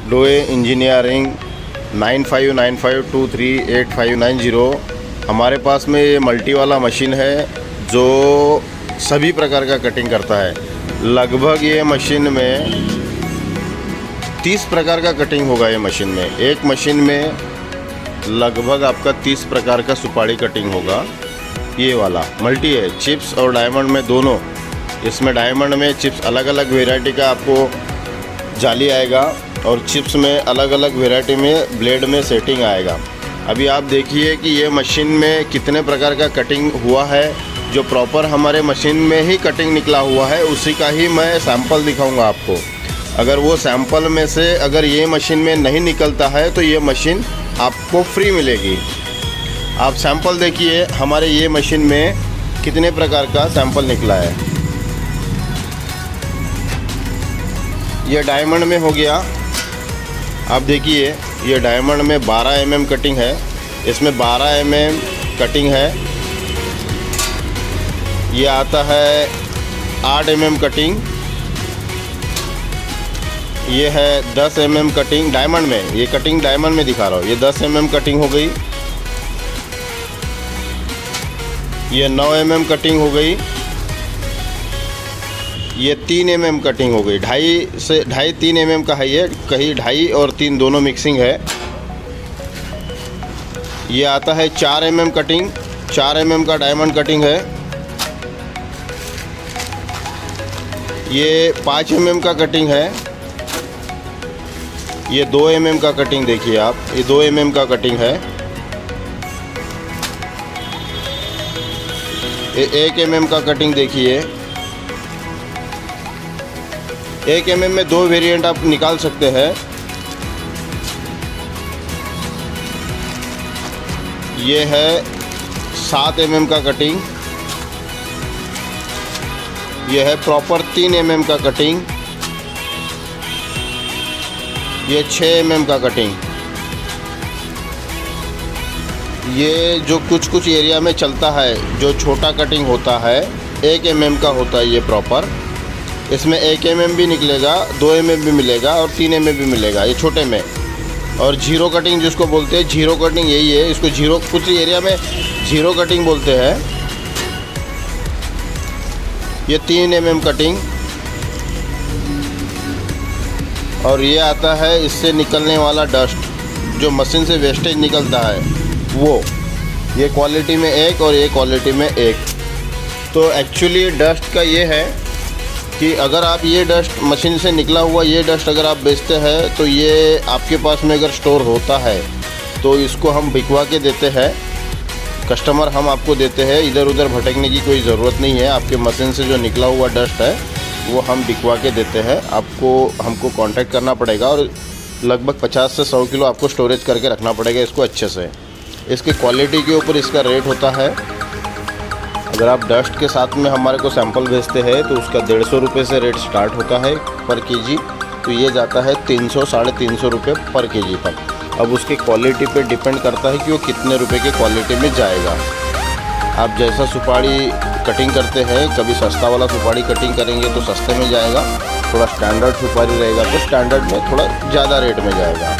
डोए engineering 9595238590। हमारे पास में ये मल्टी वाला मशीन है जो सभी प्रकार का कटिंग करता है। लगभग ये मशीन में 30 प्रकार का कटिंग होगा। ये मशीन में, एक मशीन में लगभग आपका 30 प्रकार का सुपारी कटिंग होगा। ये वाला मल्टी है, चिप्स और डायमंड में दोनों। इसमें डायमंड में चिप्स अलग अलग वेराइटी का आपको जाली आएगा और चिप्स में अलग अलग वेराइटी में ब्लेड में सेटिंग आएगा। अभी आप देखिए कि ये मशीन में कितने प्रकार का कटिंग हुआ है। जो प्रॉपर हमारे मशीन में ही कटिंग निकला हुआ है उसी का ही मैं सैंपल दिखाऊंगा आपको। अगर वो सैंपल में से अगर ये मशीन में नहीं निकलता है तो ये मशीन आपको फ्री मिलेगी। आप सैंपल देखिए हमारे ये मशीन में कितने प्रकार का सैंपल निकला है। ये डायमंड में हो गया। आप देखिए ये डायमंड में 12 mm कटिंग है। इसमें 12 mm कटिंग है। ये आता है 8 mm कटिंग। ये है 10 mm कटिंग डायमंड में। ये कटिंग डायमंड में दिखा रहा हूँ। ये 10 mm कटिंग हो गई। ये 9 mm कटिंग हो गई। ये 3 mm कटिंग हो गई। 2.5-3 mm का है ये, कहीं 2.5 और 3 दोनों मिक्सिंग है। ये आता है 4 mm कटिंग। 4 mm का डायमंड कटिंग है। ये 5 mm का कटिंग है। ये 2 mm का कटिंग देखिए आप, ये 2 mm का कटिंग है। ये 1 mm का कटिंग देखिए। 1 mm में 2 वेरिएंट आप निकाल सकते हैं। ये है 7 mm का कटिंग। ये है प्रॉपर 3 mm का कटिंग। ये 6 mm का कटिंग। ये जो कुछ एरिया में चलता है जो छोटा कटिंग होता है 1 mm का होता है ये प्रॉपर। इसमें 1 mm भी निकलेगा, 2 mm भी मिलेगा और 3 mm भी मिलेगा ये छोटे में। और जीरो कटिंग जिसको बोलते हैं, जीरो कटिंग यही है। इसको जीरो, कुछ एरिया में जीरो कटिंग बोलते हैं। ये 3 mm कटिंग। और ये आता है इससे निकलने वाला डस्ट, जो मशीन से वेस्टेज निकलता है वो। ये क्वालिटी में एक और ये क्वालिटी में एक। तो एक्चुअली डस्ट का ये है कि अगर आप ये डस्ट मशीन से निकला हुआ ये डस्ट अगर आप बेचते हैं तो ये आपके पास में अगर स्टोर होता है तो इसको हम बिकवा के देते हैं। कस्टमर हम आपको देते हैं, इधर उधर भटकने की कोई ज़रूरत नहीं है। आपके मशीन से जो निकला हुआ डस्ट है वो हम बिकवा के देते हैं। आपको हमको कांटेक्ट करना पड़ेगा और लगभग 50 से 100 किलो आपको स्टोरेज करके रखना पड़ेगा इसको अच्छे से। इसकी क्वालिटी के ऊपर इसका रेट होता है। अगर आप डस्ट के साथ में हमारे को सैंपल भेजते हैं तो उसका 150 रुपये से रेट स्टार्ट होता है पर केजी। तो ये जाता है 300-350 रुपये पर केजी तक। अब उसके क्वालिटी पे डिपेंड करता है कि वो कितने रुपए के क्वालिटी में जाएगा। आप जैसा सुपारी कटिंग करते हैं, कभी सस्ता वाला सुपारी कटिंग करेंगे तो सस्ते में जाएगा, थोड़ा स्टैंडर्ड सुपारी रहेगा तो स्टैंडर्ड में थोड़ा ज़्यादा रेट में जाएगा।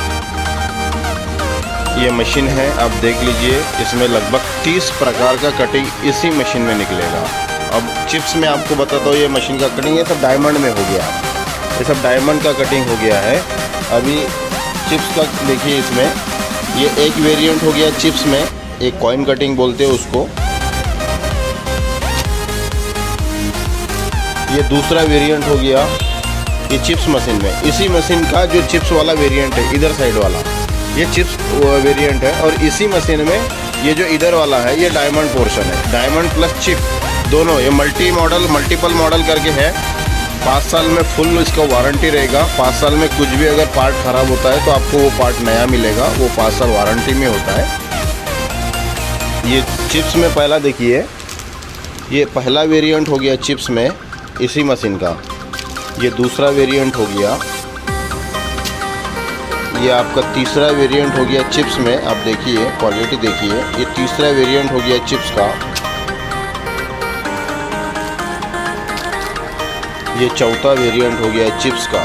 ये मशीन है, आप देख लीजिए। इसमें लगभग 30 प्रकार का कटिंग इसी मशीन में निकलेगा। अब चिप्स में आपको बताता हूँ ये मशीन का कटिंग, ये सब डायमंड में हो गया। ये सब डायमंड का कटिंग हो गया है। अभी चिप्स का देखिए, इसमें ये एक वेरिएंट हो गया चिप्स में, एक कॉइन कटिंग बोलते हैं उसको। ये दूसरा वेरिएंट हो गया ये चिप्स मशीन में। इसी मशीन का जो चिप्स वाला वेरिएंट है इधर साइड वाला, ये चिप्स वेरिएंट है। और इसी मशीन में ये जो इधर वाला है ये डायमंड पोर्शन है। डायमंड प्लस चिप दोनों, ये मल्टीपल मॉडल करके है। 5 साल में फुल इसका वारंटी रहेगा। 5 साल में कुछ भी अगर पार्ट ख़राब होता है तो आपको वो पार्ट नया मिलेगा, वो 5 साल वारंटी में होता है। ये चिप्स में पहला देखिए, ये पहला वेरिएंट हो गया चिप्स में इसी मशीन का। ये दूसरा वेरिएंट हो गया। ये आपका तीसरा वेरिएंट हो गया चिप्स में। आप देखिए क्वालिटी देखिए, ये तीसरा वेरिएंट हो गया चिप्स का। ये चौथा वेरिएंट हो गया चिप्स का।